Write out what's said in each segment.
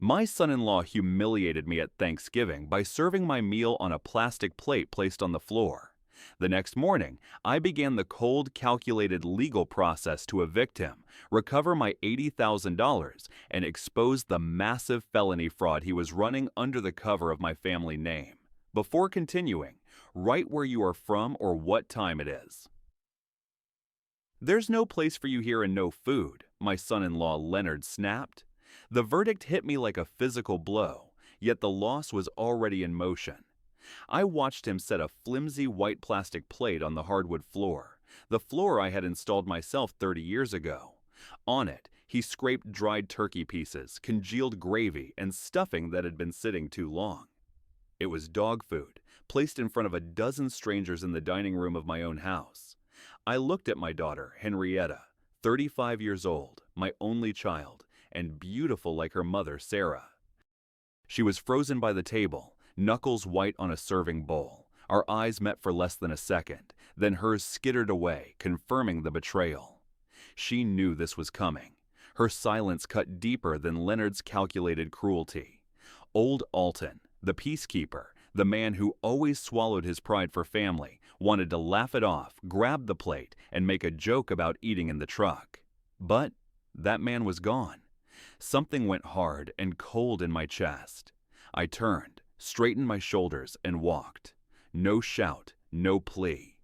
My son-in-law humiliated me at Thanksgiving by serving my meal on a plastic plate placed on the floor. The next morning, I began the cold, calculated legal process to evict him, recover my $80,000, and expose the massive felony fraud he was running under the cover of my family name. Before continuing, write where you are from or what time it is. "There's no place for you here and no food," my son-in-law Leonard snapped. The verdict hit me like a physical blow, yet the loss was already in motion. I watched him set a flimsy white plastic plate on the hardwood floor, the floor I had installed myself 30 years ago. On it, he scraped dried turkey pieces, congealed gravy, and stuffing that had been sitting too long. It was dog food, placed in front of a dozen strangers in the dining room of my own house. I looked at my daughter, Henrietta, 35 years old, my only child, and beautiful like her mother, Sarah. She was frozen by the table, knuckles white on a serving bowl. Our eyes met for less than a second, then hers skittered away, confirming the betrayal. She knew this was coming. Her silence cut deeper than Leonard's calculated cruelty. Old Alton, the peacekeeper, the man who always swallowed his pride for family, wanted to laugh it off, grab the plate, and make a joke about eating in the truck. But that man was gone. Something went hard and cold in my chest. I turned, straightened my shoulders, and walked. No shout, no plea.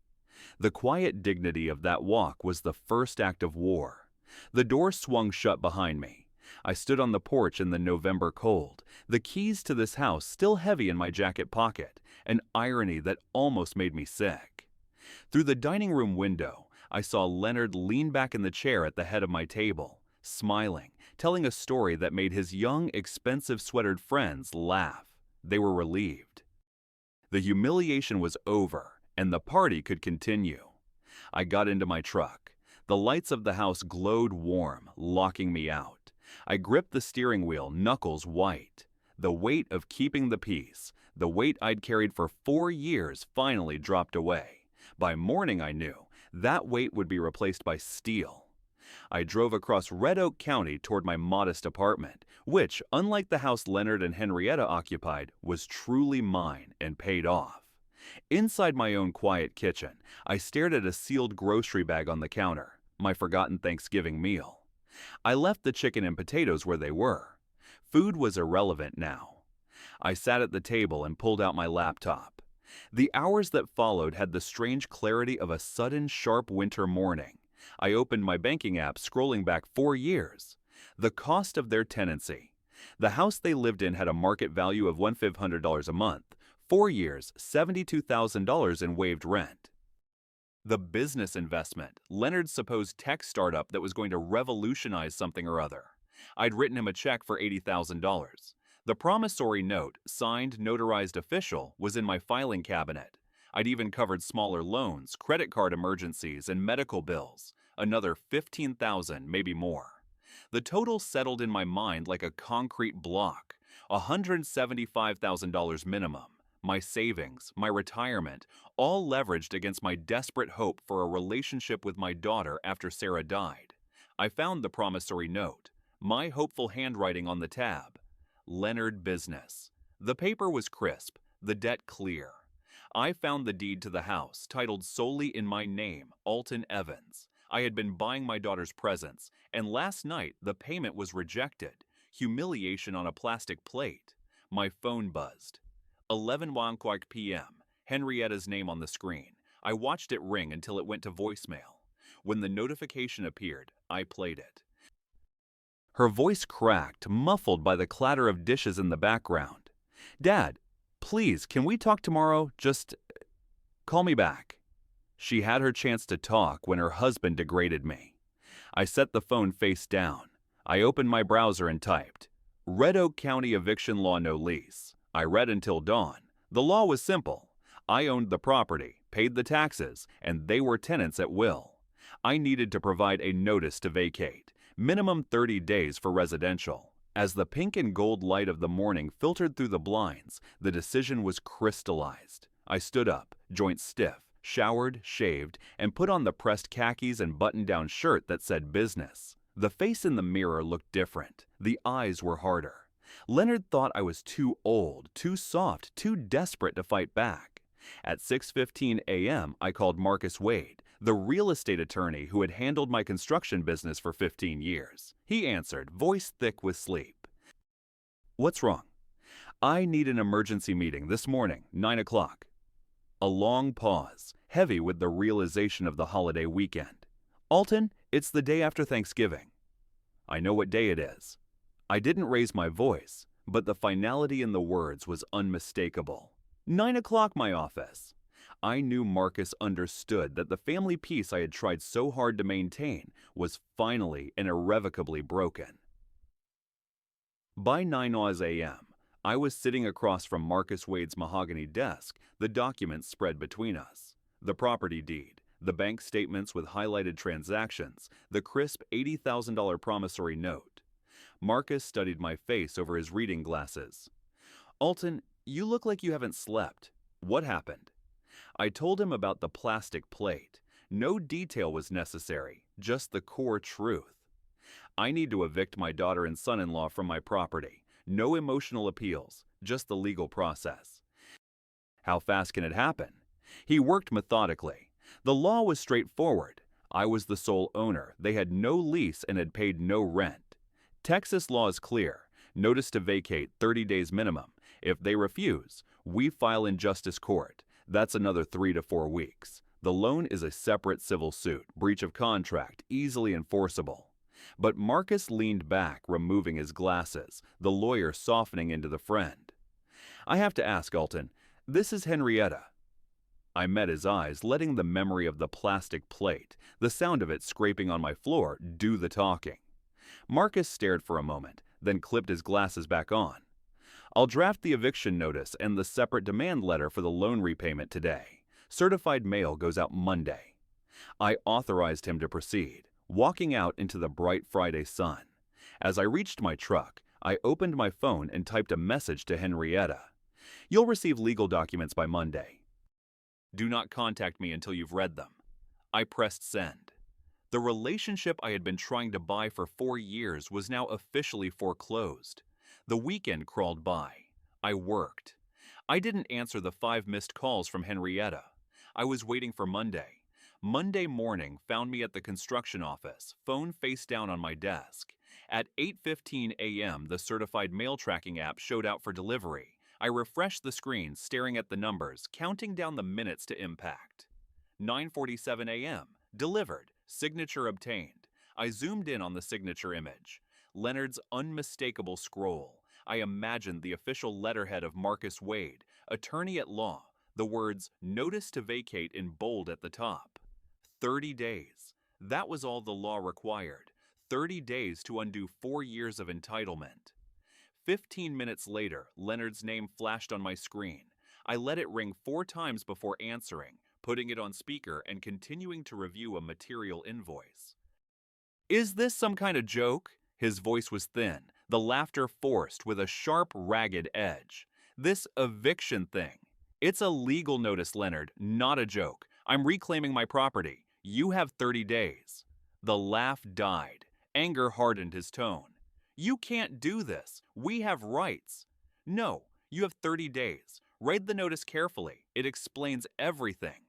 The quiet dignity of that walk was the first act of war. The door swung shut behind me. I stood on the porch in the November cold, the keys to this house still heavy in my jacket pocket, an irony that almost made me sick. Through the dining room window, I saw Leonard lean back in the chair at the head of my table, smiling, telling a story that made his young, expensive sweatered friends laugh. They were relieved. The humiliation was over, and the party could continue. I got into my truck. The lights of the house glowed warm, locking me out. I gripped the steering wheel, knuckles white. The weight of keeping the peace, the weight I'd carried for 4 years, finally dropped away. By morning, I knew that weight would be replaced by steel. I drove across Red Oak County toward my modest apartment, which, unlike the house Leonard and Henrietta occupied, was truly mine and paid off. Inside my own quiet kitchen, I stared at a sealed grocery bag on the counter, my forgotten Thanksgiving meal. I left the chicken and potatoes where they were. Food was irrelevant now. I sat at the table and pulled out my laptop. The hours that followed had the strange clarity of a sudden, sharp winter morning. I opened my banking app, scrolling back 4 years. The cost of their tenancy. The house they lived in had a market value of $1,500 a month. 4 years, $72,000 in waived rent. The business investment, Leonard's supposed tech startup that was going to revolutionize something or other. I'd written him a check for $80,000. The promissory note, signed, notarized official, was in my filing cabinet. I'd even covered smaller loans, credit card emergencies, and medical bills. Another $15,000, maybe more. The total settled in my mind like a concrete block. $175,000 minimum. My savings, my retirement, all leveraged against my desperate hope for a relationship with my daughter after Sarah died. I found the promissory note, my hopeful handwriting on the tab. Leonard Business. The paper was crisp, the debt clear. I found the deed to the house, titled solely in my name, Alton Evans. I had been buying my daughter's presents, and last night the payment was rejected. Humiliation on a plastic plate. My phone buzzed. 11:15 p.m. Henrietta's name on the screen. I watched it ring until it went to voicemail. When the notification appeared, I played it. Her voice cracked, muffled by the clatter of dishes in the background. "Dad, please, can we talk tomorrow? Just call me back." She had her chance to talk when her husband degraded me. I set the phone face down. I opened my browser and typed, "Red Oak County eviction law, no lease." I read until dawn. The law was simple. I owned the property, paid the taxes, and they were tenants at will. I needed to provide a notice to vacate, minimum 30 days for residential. As the pink and gold light of the morning filtered through the blinds, the decision was crystallized. I stood up, joints stiff, showered, shaved, and put on the pressed khakis and button-down shirt that said business. The face in the mirror looked different. The eyes were harder. Leonard thought I was too old, too soft, too desperate to fight back. At 6:15 a.m., I called Marcus Wade, the real estate attorney who had handled my construction business for 15 years. He answered, voice thick with sleep. What's wrong? I need an emergency meeting this morning, 9 o'clock. A long pause, heavy with the realization of the holiday weekend. Alton, it's the day after Thanksgiving. I know what day it is. I didn't raise my voice, but the finality in the words was unmistakable. 9 o'clock, my office. I knew Marcus understood that the family peace I had tried so hard to maintain was finally and irrevocably broken. By 9 a.m., I was sitting across from Marcus Wade's mahogany desk, the documents spread between us. The property deed, the bank statements with highlighted transactions, the crisp $80,000 promissory note. Marcus studied my face over his reading glasses. Alton, you look like you haven't slept. What happened? I told him about the plastic plate. No detail was necessary, just the core truth. I need to evict my daughter and son-in-law from my property. No emotional appeals, just the legal process. How fast can it happen? He worked methodically. The law was straightforward. I was the sole owner. They had no lease and had paid no rent. Texas law is clear. Notice to vacate 30 days minimum. If they refuse, we file in justice court. That's another 3 to 4 weeks. The loan is a separate civil suit, breach of contract, easily enforceable. But Marcus leaned back, removing his glasses, the lawyer softening into the friend. I have to ask, Alton, this is Henrietta. I met his eyes, letting the memory of the plastic plate, the sound of it scraping on my floor, do the talking. Marcus stared for a moment, then clipped his glasses back on. I'll draft the eviction notice and the separate demand letter for the loan repayment today. Certified mail goes out Monday. I authorized him to proceed, walking out into the bright Friday sun. As I reached my truck, I opened my phone and typed a message to Henrietta. You'll receive legal documents by Monday. Do not contact me until you've read them. I pressed send. The relationship I had been trying to buy for 4 years was now officially foreclosed. The weekend crawled by. I worked. I didn't answer the 5 missed calls from Henrietta. I was waiting for Monday. Monday morning found me at the construction office, phone face down on my desk. At 8:15 a.m., the certified mail tracking app showed out for delivery. I refreshed the screen, staring at the numbers, counting down the minutes to impact. 9:47 a.m., delivered, signature obtained. I zoomed in on the signature image. Leonard's unmistakable scroll. I imagined the official letterhead of Marcus Wade, attorney at law, the words, notice to vacate in bold at the top. 30 days. That was all the law required. 30 days to undo 4 years of entitlement. 15 minutes later, Leonard's name flashed on my screen. I let it ring 4 times before answering, putting it on speaker and continuing to review a material invoice. Is this some kind of joke? His voice was thin, the laughter forced with a sharp, ragged edge. This eviction thing. It's a legal notice, Leonard, not a joke. I'm reclaiming my property. You have 30 days. The laugh died. Anger hardened his tone. You can't do this. We have rights. No, you have 30 days. Read the notice carefully. It explains everything.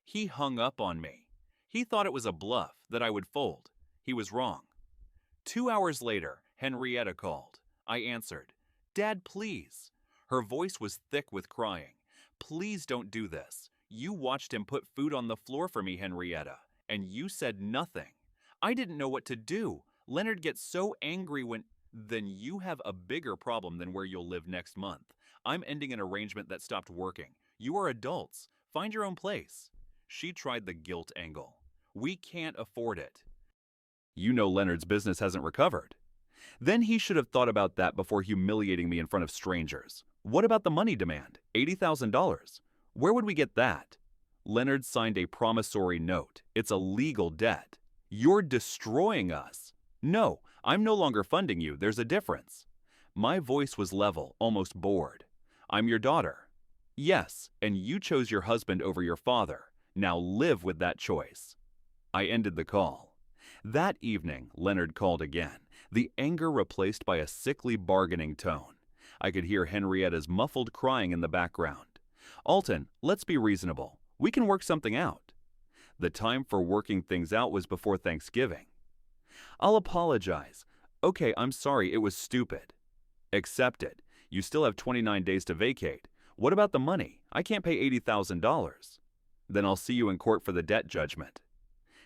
He hung up on me. He thought it was a bluff, that I would fold. He was wrong. 2 hours later, Henrietta called. I answered. Dad, please. Her voice was thick with crying. Please don't do this. You watched him put food on the floor for me, Henrietta, and you said nothing. I didn't know what to do. Leonard gets so angry when... Then you have a bigger problem than where you'll live next month. I'm ending an arrangement that stopped working. You are adults. Find your own place. She tried the guilt angle. We can't afford it. You know Leonard's business hasn't recovered. Then he should have thought about that before humiliating me in front of strangers. What about the money demand? $80,000. Where would we get that? Leonard signed a promissory note. It's a legal debt. You're destroying us. No, I'm no longer funding you. There's a difference. My voice was level, almost bored. I'm your daughter. Yes, and you chose your husband over your father. Now live with that choice. I ended the call. That evening, Leonard called again. the anger replaced by a sickly bargaining tone. I could hear Henrietta's muffled crying in the background. "Alton, let's be reasonable. We can work something out." The time for working things out was before Thanksgiving. "I'll apologize. Okay, I'm sorry, it was stupid." "Accepted. You still have 29 days to vacate. What about the money? I can't pay $80,000. "Then I'll see you in court for the debt judgment."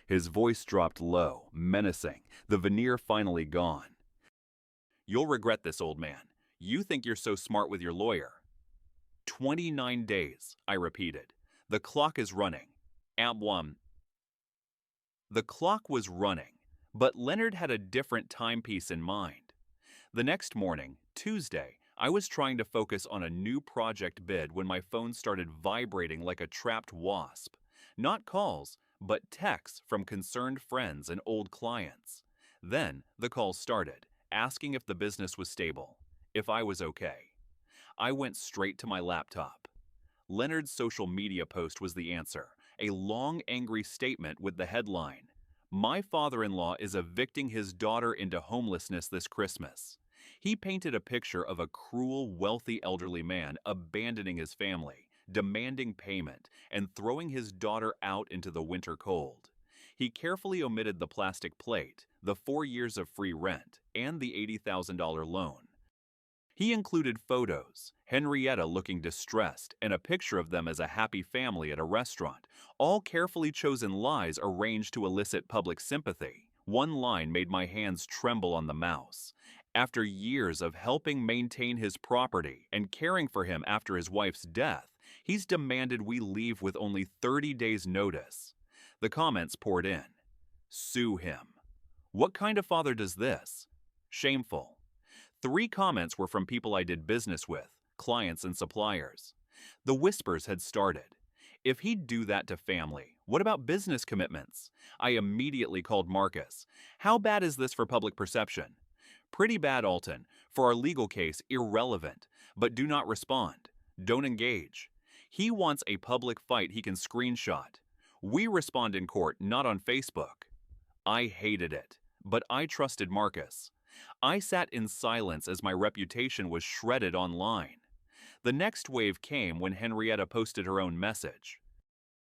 His voice dropped low, menacing, the veneer finally gone. "You'll regret this, old man. You think you're so smart with your lawyer." 29 days, I repeated. The clock is running. Ab1. The clock was running, but Leonard had a different timepiece in mind. The next morning, Tuesday, I was trying to focus on a new project bid when my phone started vibrating like a trapped wasp. Not calls, but texts from concerned friends and old clients. Then the calls started, asking if the business was stable, if I was okay. I went straight to my laptop. Leonard's social media post was the answer, a long, angry statement with the headline, "My father-in-law is evicting his daughter into homelessness this Christmas." He painted a picture of a cruel, wealthy elderly man abandoning his family, demanding payment, and throwing his daughter out into the winter cold. He carefully omitted the plastic plate, the 4 years of free rent, and the $80,000 loan. He included photos, Henrietta looking distressed, and a picture of them as a happy family at a restaurant, all carefully chosen lies arranged to elicit public sympathy. One line made my hands tremble on the mouse. After years of helping maintain his property and caring for him after his wife's death, he's demanded we leave with only 30 days' notice. The comments poured in. "Sue him." "What kind of father does this?" "Shameful." 3 comments were from people I did business with, clients and suppliers. The whispers had started. If he'd do that to family, what about business commitments? I immediately called Marcus. "How bad is this for public perception?" "Pretty bad, Alton. For our legal case, irrelevant. But do not respond. Don't engage." He wants a public fight he can screenshot. We respond in court, not on Facebook. I hated it, but I trusted Marcus. I sat in silence as my reputation was shredded online. The next wave came when Henrietta posted her own message.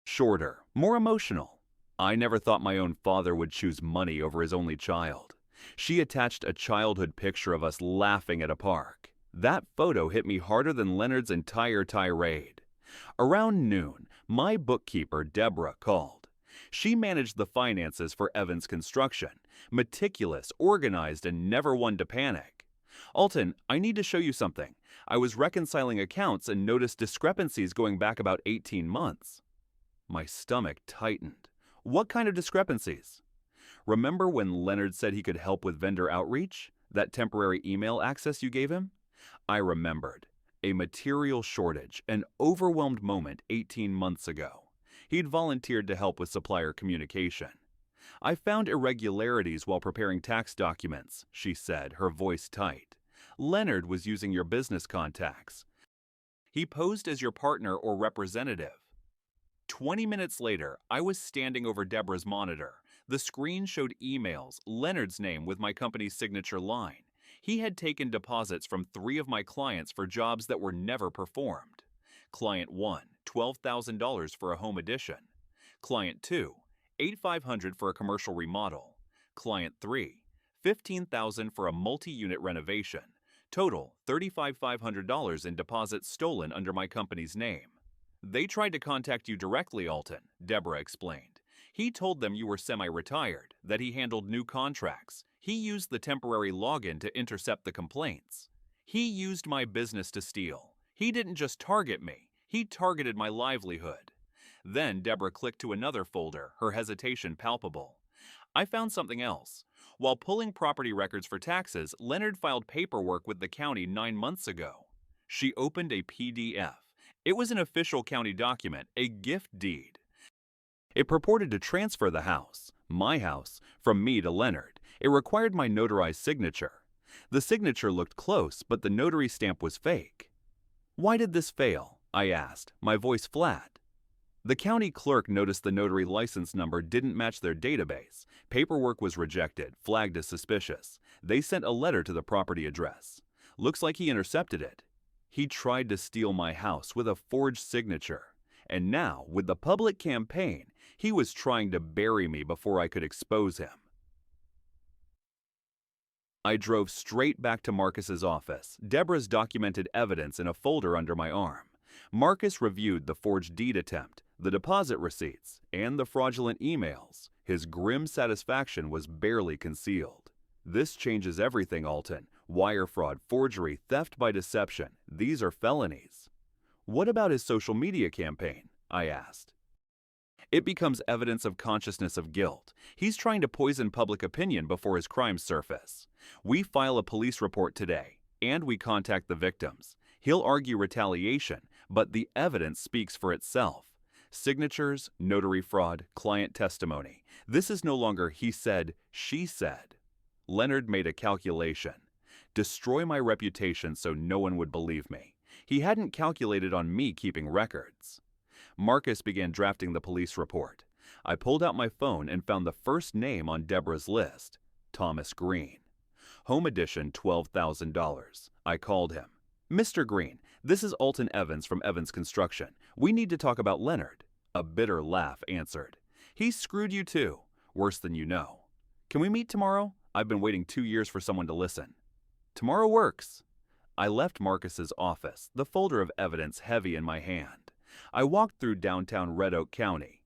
Shorter, more emotional. "I never thought my own father would choose money over his only child." She attached a childhood picture of us laughing at a park. That photo hit me harder than Leonard's entire tirade. Around noon, my bookkeeper, Deborah, called. She managed the finances for Evans Construction, meticulous, organized, and never one to panic. "Alton, I need to show you something. I was reconciling accounts and noticed discrepancies going back about 18 months. My stomach tightened. "What kind of discrepancies?" "Remember when Leonard said he could help with vendor outreach? That temporary email access you gave him?" I remembered. A material shortage, an overwhelmed moment 18 months ago. He'd volunteered to help with supplier communication. "I found irregularities while preparing tax documents," she said, her voice tight. "Leonard was using your business contacts. He posed as your partner or representative." 20 minutes later, I was standing over Deborah's monitor. The screen showed emails, Leonard's name with my company's signature line. He had taken deposits from 3 of my clients for jobs that were never performed. Client 1, $12,000 for a home addition. Client 2, $8,500 for a commercial remodel. Client 3, $15,000 for a multi-unit renovation. Total, $35,500 in deposits stolen under my company's name. "They tried to contact you directly, Alton," Deborah explained. "He told them you were semi-retired, that he handled new contracts. He used the temporary login to intercept the complaints. He used my business to steal. He didn't just target me, he targeted my livelihood." Then Deborah clicked to another folder, her hesitation palpable. "I found something else. While pulling property records for taxes, Leonard filed paperwork with the county 9 months ago." She opened a PDF. It was an official county document, a gift deed. It purported to transfer the house, my house, from me to Leonard. It required my notarized signature. The signature looked close, but the notary stamp was fake. "Why did this fail?" I asked, my voice flat. The county clerk noticed the notary license number didn't match their database. Paperwork was rejected, flagged as suspicious. They sent a letter to the property address. Looks like he intercepted it. He tried to steal my house with a forged signature. And now, with the public campaign, he was trying to bury me before I could expose him. I drove straight back to Marcus's office, Deborah's documented evidence in a folder under my arm. Marcus reviewed the forged deed attempt, the deposit receipts, and the fraudulent emails. His grim satisfaction was barely concealed. This changes everything, Alton. Wire fraud, forgery, theft by deception. These are felonies. What about his social media campaign? I asked. It becomes evidence of consciousness of guilt. He's trying to poison public opinion before his crimes surface. We file a police report today, and we contact the victims. He'll argue retaliation, but the evidence speaks for itself. Signatures, notary fraud, client testimony. This is no longer he said, she said. Leonard made a calculation. Destroy my reputation so no one would believe me. He hadn't calculated on me keeping records. Marcus began drafting the police report. I pulled out my phone and found the first name on Deborah's list, Thomas Green. Home edition, $12,000. I called him. Mr. Green, this is Alton Evans from Evans Construction. We need to talk about Leonard. A bitter laugh answered. He screwed you too. Worse than you know. Can we meet tomorrow? I've been waiting 2 years for someone to listen. Tomorrow works. I left Marcus's office, the folder of evidence heavy in my hand. I walked through downtown Red Oak County.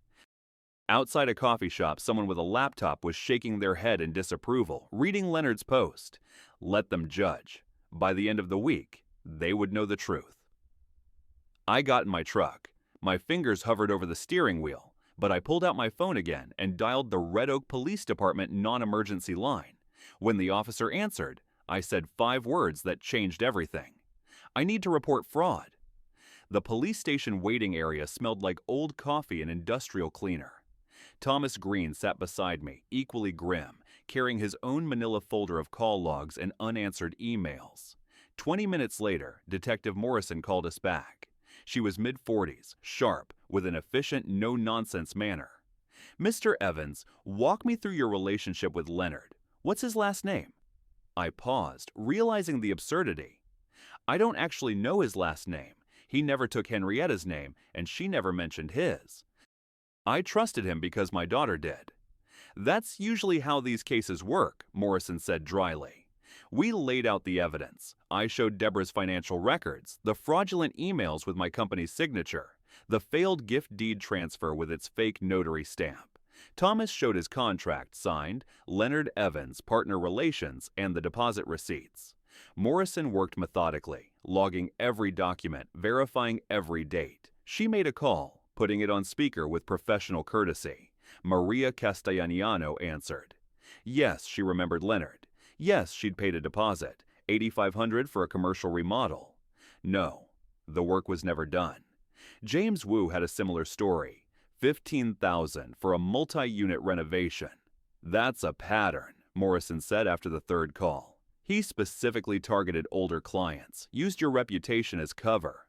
Outside a coffee shop, someone with a laptop was shaking their head in disapproval, reading Leonard's post. Let them judge. By the end of the week, they would know the truth. I got in my truck. My fingers hovered over the steering wheel, but I pulled out my phone again and dialed the Red Oak Police Department non-emergency line. When the officer answered, I said 5 words that changed everything. I need to report fraud. The police station waiting area smelled like old coffee and industrial cleaner. Thomas Green sat beside me, equally grim, carrying his own manila folder of call logs and unanswered emails. 20 minutes later, Detective Morrison called us back. She was mid-40s, sharp, with an efficient, no-nonsense manner. Mr. Evans, walk me through your relationship with Leonard. What's his last name? I paused, realizing the absurdity. I don't actually know his last name. He never took Henrietta's name, and she never mentioned his. I trusted him because my daughter did. That's usually how these cases work, Morrison said dryly. We laid out the evidence. I showed Deborah's financial records, the fraudulent emails with my company's signature, the failed gift deed transfer with its fake notary stamp. Thomas showed his contract signed, Leonard Evans, partner relations, and the deposit receipts. Morrison worked methodically, logging every document, verifying every date. She made a call, putting it on speaker with professional courtesy. Maria Castellaniano answered. Yes, she remembered Leonard. Yes, she'd paid a deposit, $8,500 for a commercial remodel. No, the work was never done. James Wu had a similar story, $15,000 for a multi-unit renovation. That's a pattern, Morrison said after the third call. He specifically targeted older clients, used your reputation as cover.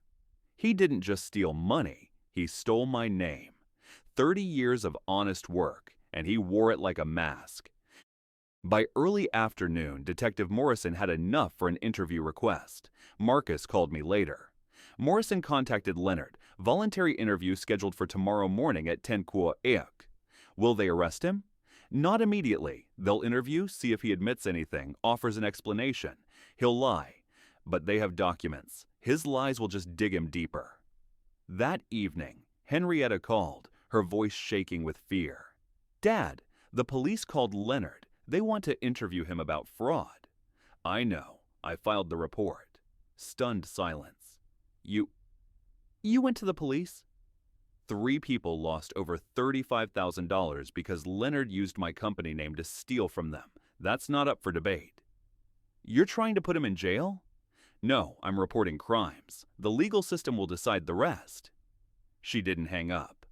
He didn't just steal money, he stole my name. 30 years of honest work, and he wore it like a mask. By early afternoon, Detective Morrison had enough for an interview request. Marcus called me later. Morrison contacted Leonard, voluntary interview scheduled for tomorrow morning at 10 a.m. Will they arrest him? Not immediately. They'll interview, see if he admits anything, offers an explanation. He'll lie. But they have documents. His lies will just dig him deeper. That evening, Henrietta called, her voice shaking with fear. Dad, the police called Leonard. They want to interview him about fraud. I know. I filed the report. Stunned silence. You went to the police? 3 people lost over $35,000 because Leonard used my company name to steal from them. That's not up for debate. You're trying to put him in jail? No, I'm reporting crimes. The legal system will decide the rest. She didn't hang up.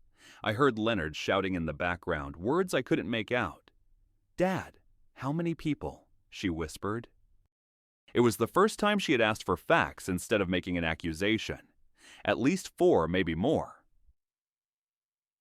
I heard Leonard shouting in the background, words I couldn't make out. Dad, how many people? She whispered. It was the first time she had asked for facts instead of making an accusation. At least 4, maybe more.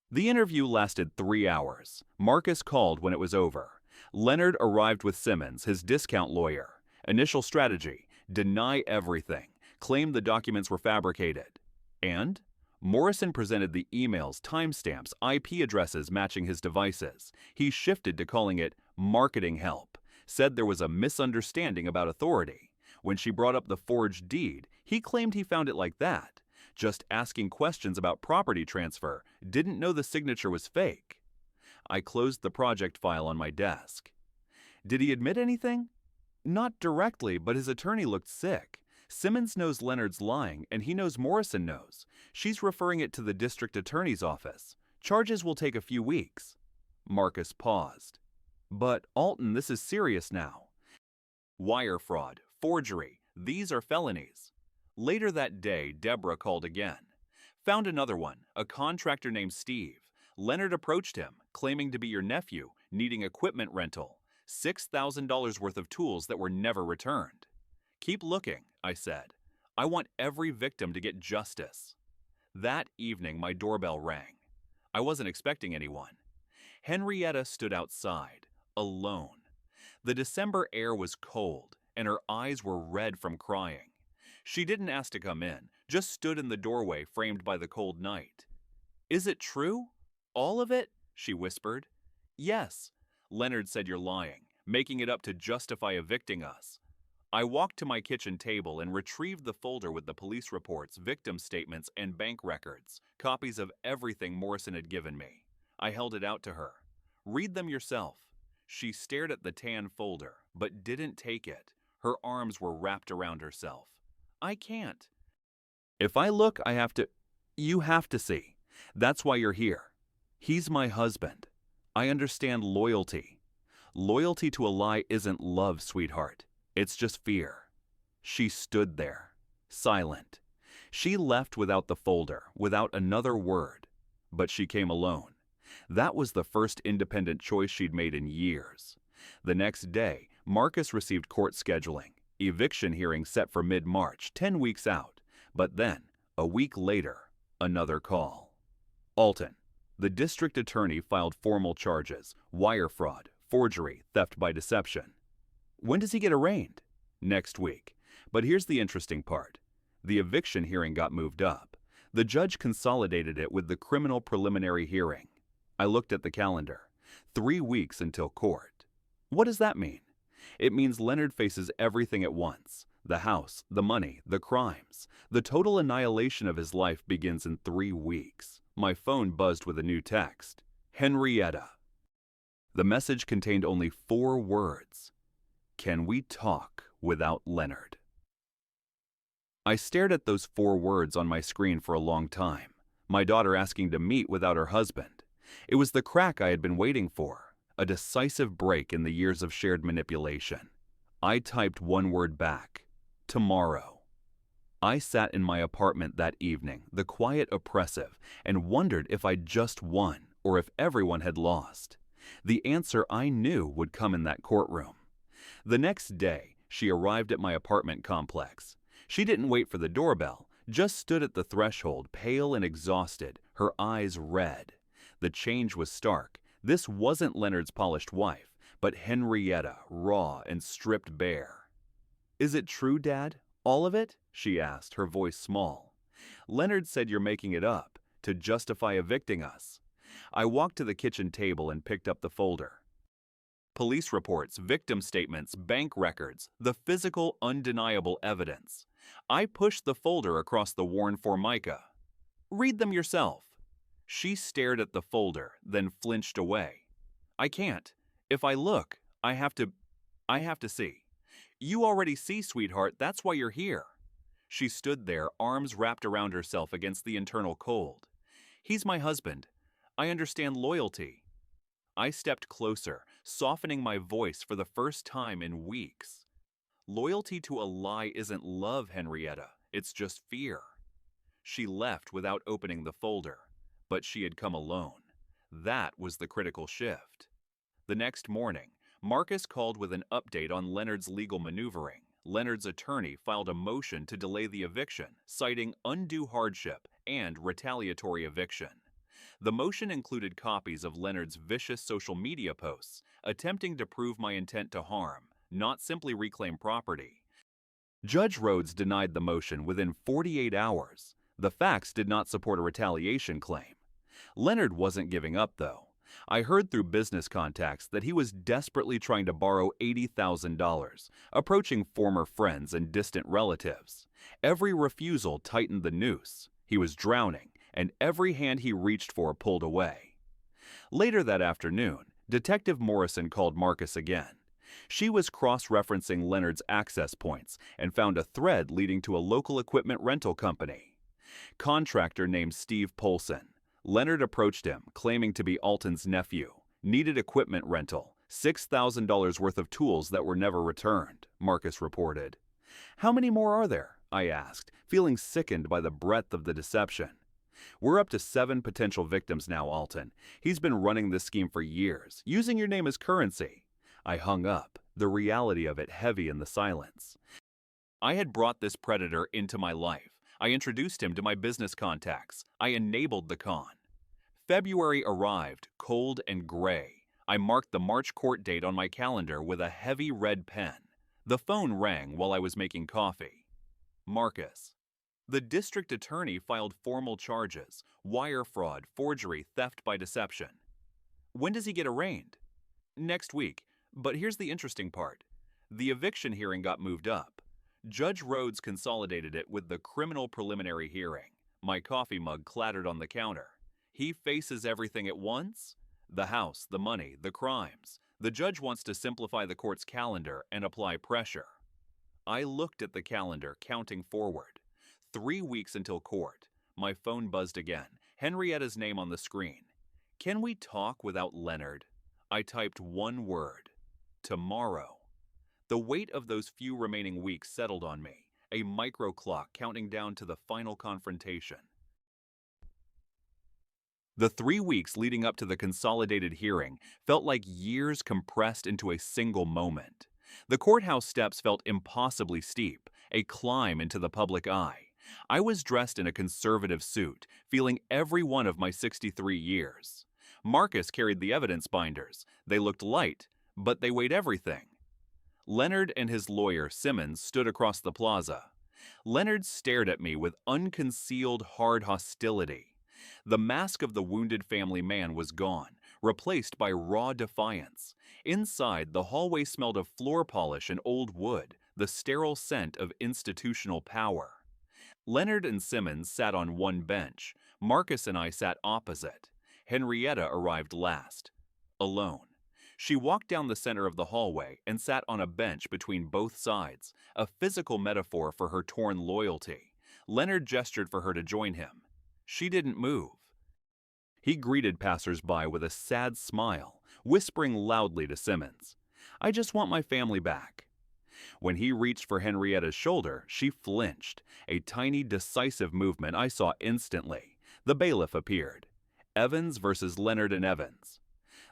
The interview lasted 3 hours. Marcus called when it was over. Leonard arrived with Simmons, his discount lawyer. Initial strategy: deny everything, claim the documents were fabricated. And Morrison presented the emails, timestamps, IP addresses matching his devices. He shifted to calling it marketing help, said there was a misunderstanding about authority. When she brought up the forged deed, he claimed he found it like that. Just asking questions about property transfer, didn't know the signature was fake. I closed the project file on my desk. Did he admit anything? Not directly, but his attorney looked sick. Simmons knows Leonard's lying, and he knows Morrison knows. She's referring it to the district attorney's office. Charges will take a few weeks. Marcus paused. But, Alton, this is serious now. Wire fraud, forgery, these are felonies. Later that day, Deborah called again. Found another one, a contractor named Steve. Leonard approached him, claiming to be your nephew, needing equipment rental. $6,000 worth of tools that were never returned. Keep looking, I said. I want every victim to get justice. That evening, my doorbell rang. I wasn't expecting anyone. Henrietta stood outside, alone. The December air was cold, and her eyes were red from crying. She didn't ask to come in, just stood in the doorway framed by the cold night. Is it true? All of it? She whispered. Yes. Leonard said you're lying, making it up to justify evicting us. I walked to my kitchen table and retrieved the folder with the police reports, victim statements, and bank records, copies of everything Morrison had given me. I held it out to her. Read them yourself. She stared at the tan folder, but didn't take it. Her arms were wrapped around herself. I can't. If I look, I have to. You have to see. That's why you're here. He's my husband. I understand loyalty. Loyalty to a lie isn't love, sweetheart. It's just fear. She stood there, silent. She left without the folder, without another word. But she came alone. That was the first independent choice she'd made in years. The next day, Marcus received court scheduling. Eviction hearing set for mid-March, 10 weeks out. But then, a week later, another call. Alton, the district attorney filed formal charges: wire fraud, forgery, theft by deception. When does he get arraigned? Next week. But here's the interesting part. The eviction hearing got moved up. The judge consolidated it with the criminal preliminary hearing. I looked at the calendar. 3 weeks until court. What does that mean? It means Leonard faces everything at once. The house, the money, the crimes. The total annihilation of his life begins in 3 weeks. My phone buzzed with a new text. Henrietta. The message contained only 4 words. Can we talk without Leonard? I stared at those 4 words on my screen for a long time. My daughter asking to meet without her husband. It was the crack I had been waiting for. A decisive break in the years of shared manipulation. I typed one word back. Tomorrow. I sat in my apartment that evening, the quiet oppressive, and wondered if I'd just won or if everyone had lost. The answer I knew would come in that courtroom. The next day, she arrived at my apartment complex. She didn't wait for the doorbell, just stood at the threshold, pale and exhausted, her eyes red. The change was stark. This wasn't Leonard's polished wife, but Henrietta, raw and stripped bare. Is it true, Dad? All of it? She asked, her voice small. Leonard said you're making it up, to justify evicting us. I walked to the kitchen table and picked up the folder. Police reports, victim statements, bank records, the physical, undeniable evidence. I pushed the folder across the worn formica. Read them yourself. She stared at the folder, then flinched away. I can't. If I look, I have to see. You already see, sweetheart, that's why you're here. She stood there, arms wrapped around herself against the internal cold. He's my husband. I understand loyalty. I stepped closer, softening my voice for the first time in weeks. Loyalty to a lie isn't love, Henrietta. It's just fear. She left without opening the folder, but she had come alone. That was the critical shift. The next morning, Marcus called with an update on Leonard's legal maneuvering. Leonard's attorney filed a motion to delay the eviction, citing undue hardship and retaliatory eviction. The motion included copies of Leonard's vicious social media posts, attempting to prove my intent to harm, not simply reclaim property. Judge Rhodes denied the motion within 48 hours. The facts did not support a retaliation claim. Leonard wasn't giving up, though. I heard through business contacts that he was desperately trying to borrow $80,000, approaching former friends and distant relatives. Every refusal tightened the noose. He was drowning, and every hand he reached for pulled away. Later that afternoon, Detective Morrison called Marcus again. She was cross-referencing Leonard's access points and found a thread leading to a local equipment rental company. Contractor named Steve Polson. Leonard approached him, claiming to be Alton's nephew, needed equipment rental, $6,000 worth of tools that were never returned, Marcus reported. How many more are there? I asked, feeling sickened by the breadth of the deception. We're up to 7 potential victims now, Alton. He's been running this scheme for years, using your name as currency. I hung up, the reality of it heavy in the silence. I had brought this predator into my life. I introduced him to my business contacts. I enabled the con. February arrived, cold and gray. I marked the March court date on my calendar with a heavy red pen. The phone rang while I was making coffee. Marcus. The district attorney filed formal charges: wire fraud, forgery, theft by deception. When does he get arraigned? Next week. But here's the interesting part. The eviction hearing got moved up. Judge Rhodes consolidated it with the criminal preliminary hearing. My coffee mug clattered on the counter. He faces everything at once? The house, the money, the crimes. The judge wants to simplify the court's calendar and apply pressure. I looked at the calendar, counting forward. 3 weeks until court. My phone buzzed again. Henrietta's name on the screen. Can we talk without Leonard? I typed one word. Tomorrow. The weight of those few remaining weeks settled on me, a micro clock counting down to the final confrontation. The 3 weeks leading up to the consolidated hearing felt like years compressed into a single moment. The courthouse steps felt impossibly steep, a climb into the public eye. I was dressed in a conservative suit, feeling every one of my 63 years. Marcus carried the evidence binders. They looked light, but they weighed everything. Leonard and his lawyer, Simmons, stood across the plaza. Leonard stared at me with unconcealed hard hostility. The mask of the wounded family man was gone, replaced by raw defiance. Inside, the hallway smelled of floor polish and old wood, the sterile scent of institutional power. Leonard and Simmons sat on one bench. Marcus and I sat opposite. Henrietta arrived last. Alone. She walked down the center of the hallway and sat on a bench between both sides, a physical metaphor for her torn loyalty. Leonard gestured for her to join him. She didn't move. He greeted passers-by with a sad smile, whispering loudly to Simmons, "I just want my family back." When he reached for Henrietta's shoulder, she flinched, a tiny, decisive movement I saw instantly. The bailiff appeared. Evans versus Leonard and Evans.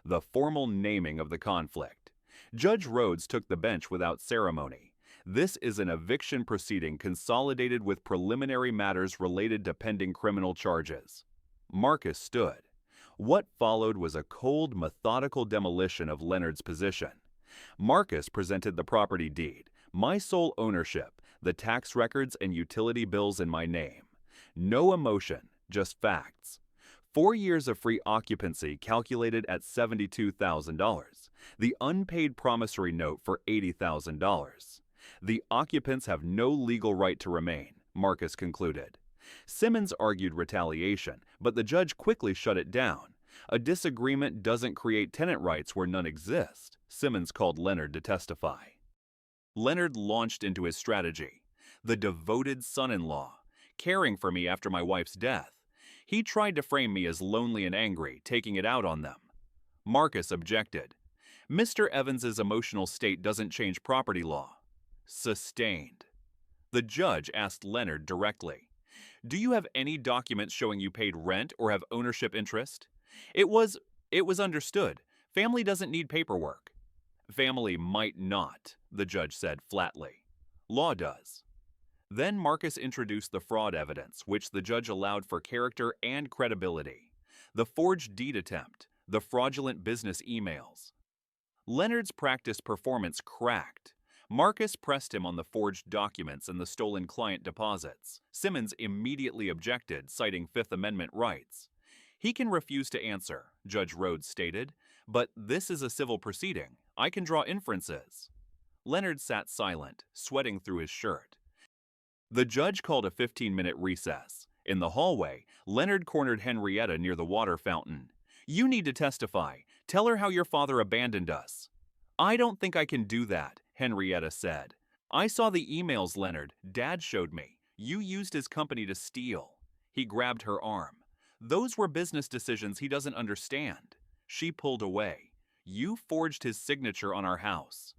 The formal naming of the conflict. Judge Rhodes took the bench without ceremony. This is an eviction proceeding consolidated with preliminary matters related to pending criminal charges. Marcus stood. What followed was a cold, methodical demolition of Leonard's position. Marcus presented the property deed, my sole ownership, the tax records and utility bills in my name. No emotion, just facts. 4 years of free occupancy calculated at $72,000. The unpaid promissory note for $80,000. The occupants have no legal right to remain, Marcus concluded. Simmons argued retaliation, but the judge quickly shut it down. A disagreement doesn't create tenant rights where none exist, Simmons called Leonard to testify. Leonard launched into his strategy. The devoted son-in-law, caring for me after my wife's death. He tried to frame me as lonely and angry, taking it out on them. Marcus objected. Mr. Evans's emotional state doesn't change property law. Sustained. The judge asked Leonard directly, "Do you have any documents showing you paid rent or have ownership interest?" It was understood. Family doesn't need paperwork. Family might not, the judge said flatly. Law does. Then Marcus introduced the fraud evidence, which the judge allowed for character and credibility. the forged deed attempt, the fraudulent business emails. Leonard's practice performance cracked. Marcus pressed him on the forged documents and the stolen client deposits. Simmons immediately objected, citing Fifth Amendment rights. He can refuse to answer, Judge Rhodes stated, but this is a civil proceeding. I can draw inferences. Leonard sat silent, sweating through his shirt. The judge called a 15-minute recess. In the hallway, Leonard cornered Henrietta near the water fountain. "You need to testify. Tell her how your father abandoned us." "I don't think I can do that," Henrietta said. "I saw the emails, Leonard. Dad showed me. You used his company to steal." He grabbed her arm. "Those were business decisions he doesn't understand." She pulled away. "You forged his signature on our house.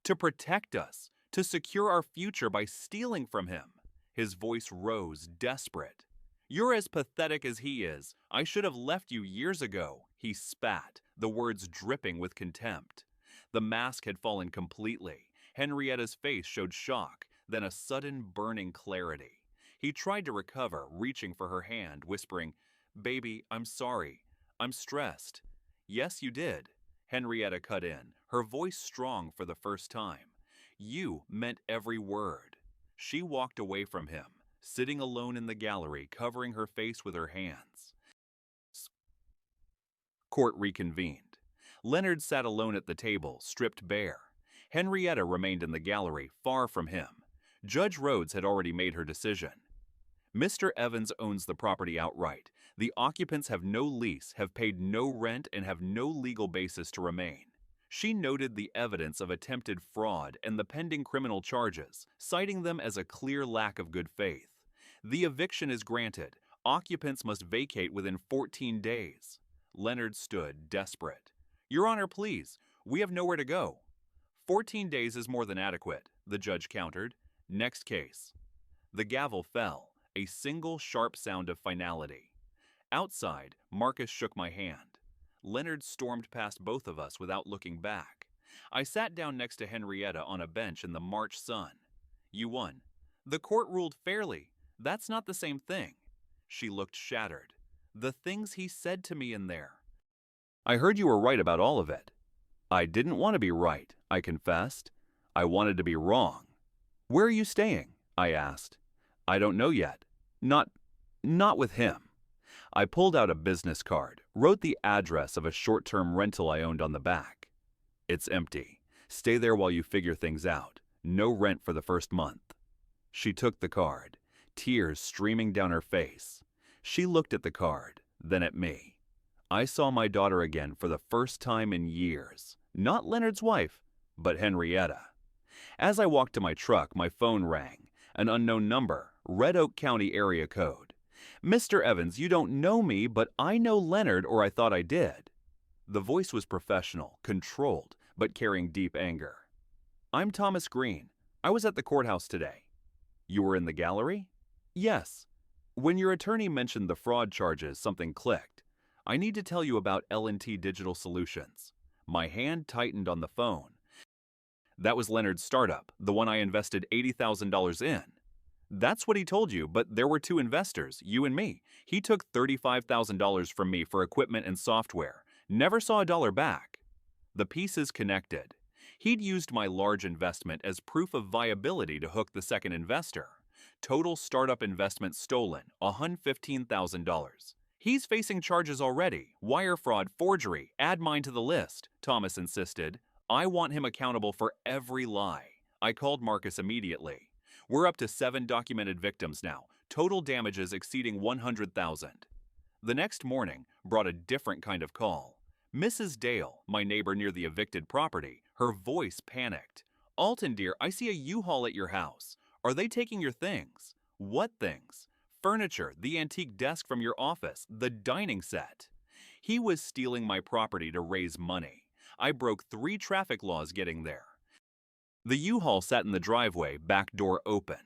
To protect us, to secure our future by stealing from him." His voice rose, desperate. "You're as pathetic as he is. I should have left you years ago." He spat, the words dripping with contempt. The mask had fallen completely. Henrietta's face showed shock, then a sudden burning clarity. He tried to recover, reaching for her hand, whispering, "Baby, I'm sorry. I'm stressed." "Yes, you did." Henrietta cut in, her voice strong for the first time. "You meant every word." She walked away from him, sitting alone in the gallery, covering her face with her hands. Court reconvened. Leonard sat alone at the table, stripped bare. Henrietta remained in the gallery, far from him. Judge Rhodes had already made her decision. "Mr. Evans owns the property outright. The occupants have no lease, have paid no rent, and have no legal basis to remain." She noted the evidence of attempted fraud and the pending criminal charges, citing them as a clear lack of good faith. "The eviction is granted. Occupants must vacate within 14 days. Leonard stood, desperate. "Your Honor, please. We have nowhere to go." 14 days is more than adequate," the judge countered. "Next case." The gavel fell, a single sharp sound of finality. Outside, Marcus shook my hand. Leonard stormed past both of us without looking back. I sat down next to Henrietta on a bench in the March sun. "You won." "The court ruled fairly. That's not the same thing." She looked shattered. "The things he said to me in there." "I heard you were right about all of it." "I didn't want to be right," I confessed. "I wanted to be wrong." "Where are you staying?" I asked. "I don't know yet. Not with him." I pulled out a business card, wrote the address of a short-term rental I owned on the back. "It's empty. Stay there while you figure things out. No rent for the first month." She took the card, tears streaming down her face. She looked at the card, then at me. I saw my daughter again for the first time in years. Not Leonard's wife, but Henrietta. As I walked to my truck, my phone rang. An unknown number, Red Oak County area code. "Mr. Evans, you don't know me, but I know Leonard, or I thought I did." The voice was professional, controlled, but carrying deep anger. "I'm Thomas Green. I was at the courthouse today." "You were in the gallery?" "Yes. When your attorney mentioned the fraud charges, something clicked. I need to tell you about L&T Digital Solutions." My hand tightened on the phone. "That was Leonard's startup, the one I invested $80,000 in." "That's what he told you, but there were two investors, you and me. He took $35,000 from me for equipment and software. Never saw a dollar back." The pieces connected. He'd used my large investment as proof of viability to hook the second investor. Total startup investment stolen, $115,000. "He's facing charges already. Wire fraud, forgery. Add mine to the list," Thomas insisted. "I want him accountable for every lie." I called Marcus immediately. "We're up to 7 documented victims now. Total damages exceeding $100,000. The next morning brought a different kind of call. Mrs. Dale, my neighbor near the evicted property, her voice panicked. "Alton, dear, I see a U-Haul at your house. Are they taking your things?" "What things?" "Furniture, the antique desk from your office, the dining set." He was stealing my property to raise money. I broke 3 traffic laws getting there. The U-Haul sat in the driveway, back door open.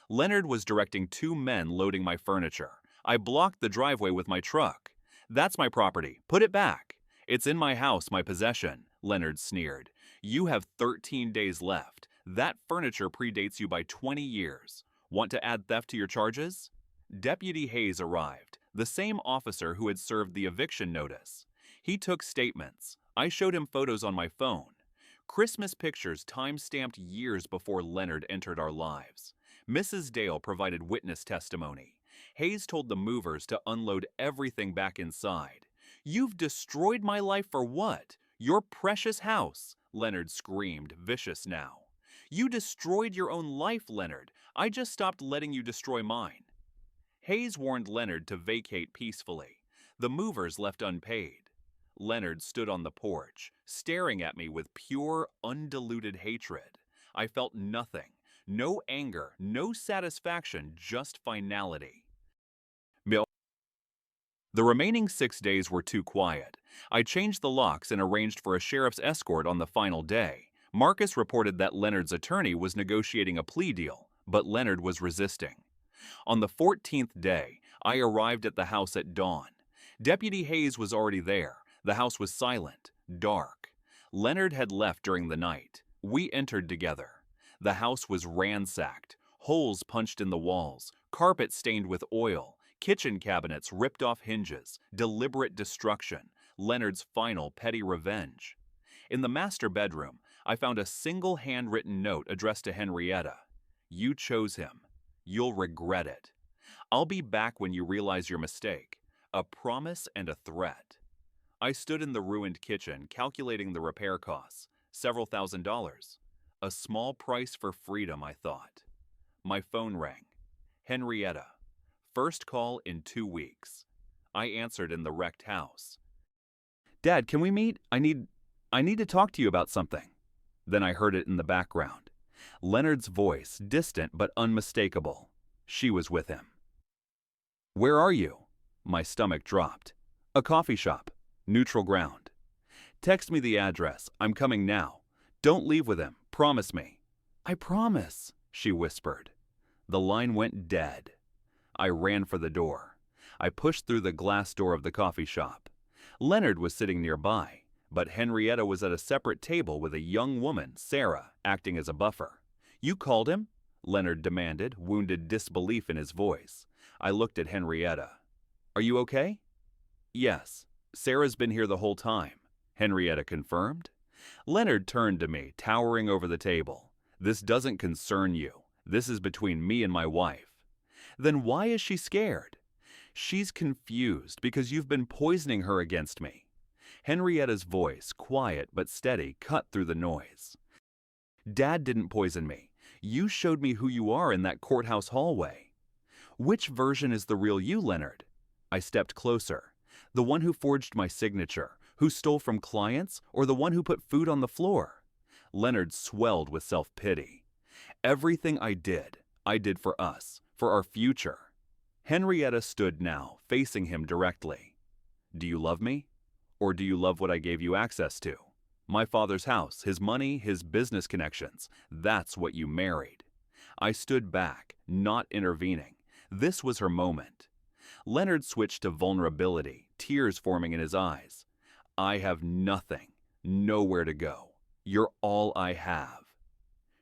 Leonard was directing 2 men loading my furniture. I blocked the driveway with my truck. "That's my property. Put it back." "It's in my house, my possession," Leonard sneered. "You have 13 days left. That furniture predates you by 20 years. Want to add theft to your charges?" Deputy Hayes arrived. The same officer who had served the eviction notice. He took statements. I showed him photos on my phone. Christmas pictures time-stamped years before Leonard entered our lives. Mrs. Dale provided witness testimony. Hayes told the movers to unload everything back inside. "You've destroyed my life for what? Your precious house," Leonard screamed, vicious now. "You destroyed your own life, Leonard. I just stopped letting you destroy mine." Hayes warned Leonard to vacate peacefully. The movers left unpaid. Leonard stood on the porch, staring at me with pure, undiluted hatred. I felt nothing. No anger, no satisfaction, just finality. The remaining 6 days were too quiet. I changed the locks and arranged for a sheriff's escort on the final day. Marcus reported that Leonard's attorney was negotiating a plea deal, but Leonard was resisting. On the 14th day, I arrived at the house at dawn. Deputy Hayes was already there. The house was silent, dark. Leonard had left during the night. We entered together. The house was ransacked, holes punched in the walls, carpet stained with oil, kitchen cabinets ripped off hinges, deliberate destruction, Leonard's final petty revenge. In the master bedroom, I found a single handwritten note addressed to Henrietta. "You chose him. You'll regret it. I'll be back when you realize your mistake." A promise and a threat. I stood in the ruined kitchen, calculating the repair costs, several $1,000s. A small price for freedom, I thought. My phone rang. Henrietta. First call in 2 weeks. I answered in the wrecked house. "Dad, can we meet? I need to talk to you about something." Then I heard it in the background. Leonard's voice, distant but unmistakable. She was with him. "Where are you?" My stomach dropped. "A coffee shop. Neutral ground." "Text me the address. I'm coming now. Don't leave with him. Promise me." "I promise," she whispered. The line went dead. I ran for the door. I pushed through the glass door of the coffee shop. Leonard was sitting nearby, but Henrietta was at a separate table with a young woman, Sarah, acting as a buffer. "You called him?" Leonard demanded, wounded disbelief in his voice. I looked at Henrietta. "Are you okay?" "Yes. Sarah's been here the whole time," Henrietta confirmed. Leonard turned to me, towering over the table. "This doesn't concern you. This is between me and my wife." "Then why is she scared?" "She's confused because you've been poisoning her against me." Henrietta's voice, quiet but steady, cut through the noise. "Dad didn't poison me. You showed me who you are in that courthouse hallway." "Which version is the real you, Leonard?" I stepped closer. "The one who forged my signature, who stole from clients, or the one who put food on the floor?" Leonard swelled with self-pity. "Everything I did for us, for our future." Henrietta stood now, facing him directly. "Do you love me? Or do you love what I gave you access to? My father's house, his money, his business connections. That's what you married." I stood back, not intervening. This was her moment. Leonard switched to vulnerability, tears forming in his eyes. "I have nothing, nowhere to go. You're all I have."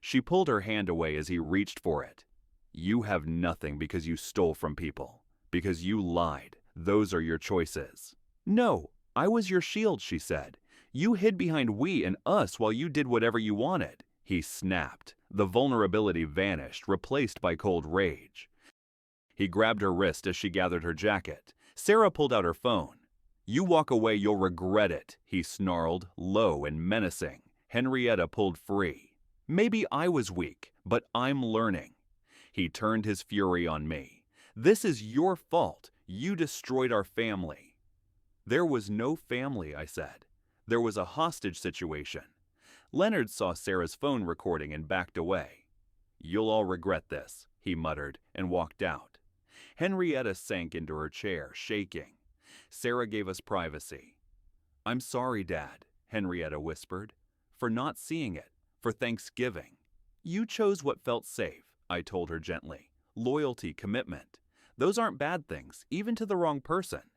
She pulled her hand away as he reached for it. "You have nothing because you stole from people, because you lied. Those are your choices." "No, I was your shield," she said. "You hid behind we and us while you did whatever you wanted." He snapped. The vulnerability vanished, replaced by cold rage. He grabbed her wrist as she gathered her jacket. Sarah pulled out her phone. "You walk away, you'll regret it," he snarled, low and menacing. Henrietta pulled free. "Maybe I was weak, but I'm learning." He turned his fury on me. "This is your fault. You destroyed our family." "There was no family," I said. "There was a hostage situation." Leonard saw Sarah's phone recording and backed away. "You'll all regret this," he muttered, and walked out. Henrietta sank into her chair, shaking. Sarah gave us privacy. "I'm sorry, Dad," Henrietta whispered, "for not seeing it, for Thanksgiving." "You chose what felt safe," I told her gently. "Loyalty, commitment. Those aren't bad things, even to the wrong person."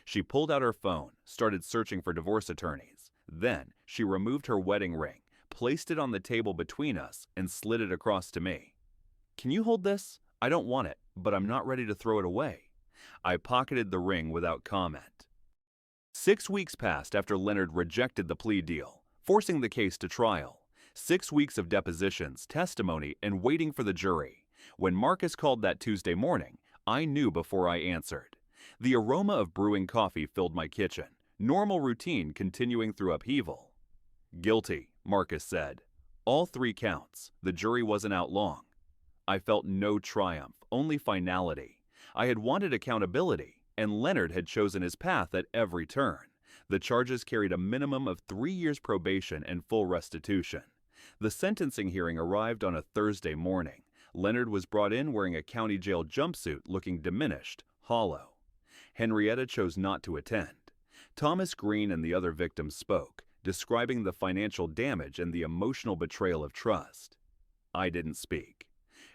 She pulled out her phone, started searching for divorce attorneys. Then she removed her wedding ring, placed it on the table between us, and slid it across to me. "Can you hold this? I don't want it, but I'm not ready to throw it away." I pocketed the ring without comment. 6 weeks passed after Leonard rejected the plea deal, forcing the case to trial. 6 weeks of depositions, testimony, and waiting for the jury. When Marcus called that Tuesday morning, I knew before I answered. The aroma of brewing coffee filled my kitchen, normal routine continuing through upheaval. "Guilty," Marcus said. "All 3 counts. The jury wasn't out long." I felt no triumph, only finality. I had wanted accountability, and Leonard had chosen his path at every turn. The charges carried a minimum of 3 years probation and full restitution. The sentencing hearing arrived on a Thursday morning. Leonard was brought in wearing a county jail jumpsuit, looking diminished, hollow. Henrietta chose not to attend. Thomas Green and the other victims spoke, describing the financial damage and the emotional betrayal of trust. I didn't speak.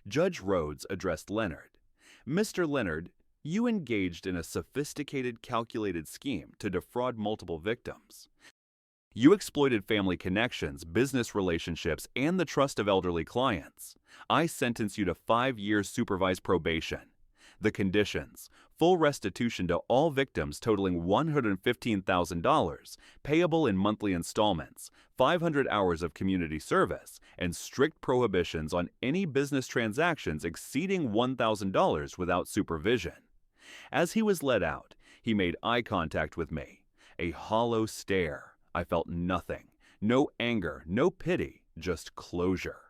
Judge Rhodes addressed Leonard. "Mr. Leonard, you engaged in a sophisticated, calculated scheme to defraud multiple victims. You exploited family connections, business relationships, and the trust of elderly clients. I sentence you to 5 years supervised probation. The conditions: full restitution to all victims totaling $115,000, payable in monthly installments, 500 hours of community service, and strict prohibitions on any business transactions exceeding $1,000 without supervision." As he was led out, he made eye contact with me. A hollow stare. I felt nothing. No anger, no pity, just closure.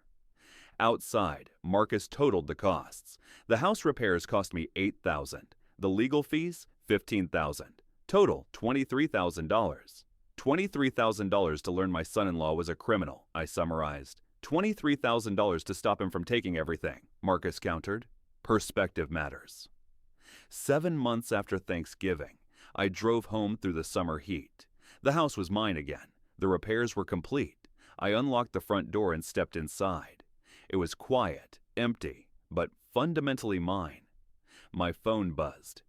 Outside, Marcus totaled the costs. The house repairs cost me $8,000. The legal fees, $15,000. Total, $23,000. $23,000 to learn my son-in-law was a criminal, I summarized. $23,000 to stop him from taking everything, Marcus countered. Perspective matters. 7 months after Thanksgiving, I drove home through the summer heat. The house was mine again. The repairs were complete. I unlocked the front door and stepped inside. It was quiet, empty, but fundamentally mine. My phone buzzed.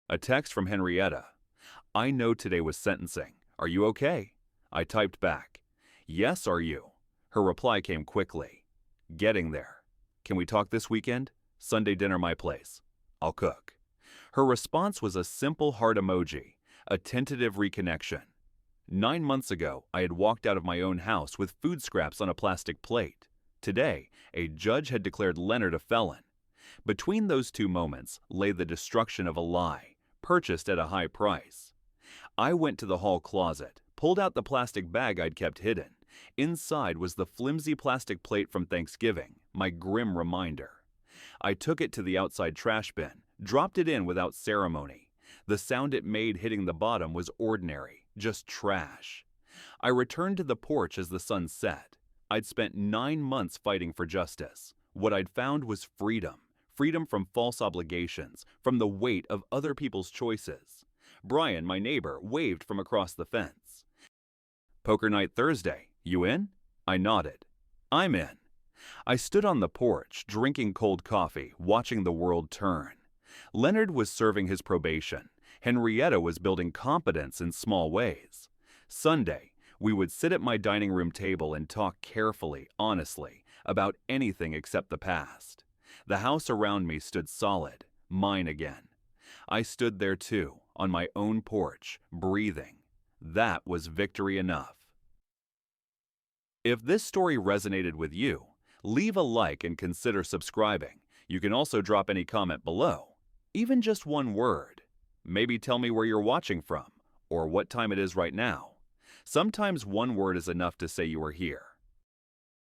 A text from Henrietta. "I know today was sentencing. Are you okay?" I typed back, "Yes, are you?" Her reply came quickly. "Getting there. Can we talk this weekend? Sunday dinner my place. I'll cook." Her response was a simple heart emoji, a tentative reconnection. 9 months ago, I had walked out of my own house with food scraps on a plastic plate. Today, a judge had declared Leonard a felon. Between those 2 moments lay the destruction of a lie, purchased at a high price. I went to the hall closet, pulled out the plastic bag I'd kept hidden. Inside was the flimsy plastic plate from Thanksgiving, my grim reminder. I took it to the outside trash bin, dropped it in without ceremony. The sound it made hitting the bottom was ordinary, just trash. I returned to the porch as the sun set. I'd spent 9 months fighting for justice. What I'd found was freedom. Freedom from false obligations, from the weight of other people's choices. Brian, my neighbor, waved from across the fence. "Poker night Thursday. You in?" I nodded. "I'm in." I stood on the porch, drinking cold coffee, watching the world turn. Leonard was serving his probation. Henrietta was building competence in small ways. Sunday, we would sit at my dining room table and talk carefully, honestly, about anything except the past. The house around me stood solid, mine again. I stood there too, on my own porch, breathing. That was victory enough. If this story resonated with you, leave a like and consider subscribing. You can also drop any comment below, even just one word. Maybe tell me where you're watching from, or what time it is right now. Sometimes one word is enough to say you are here.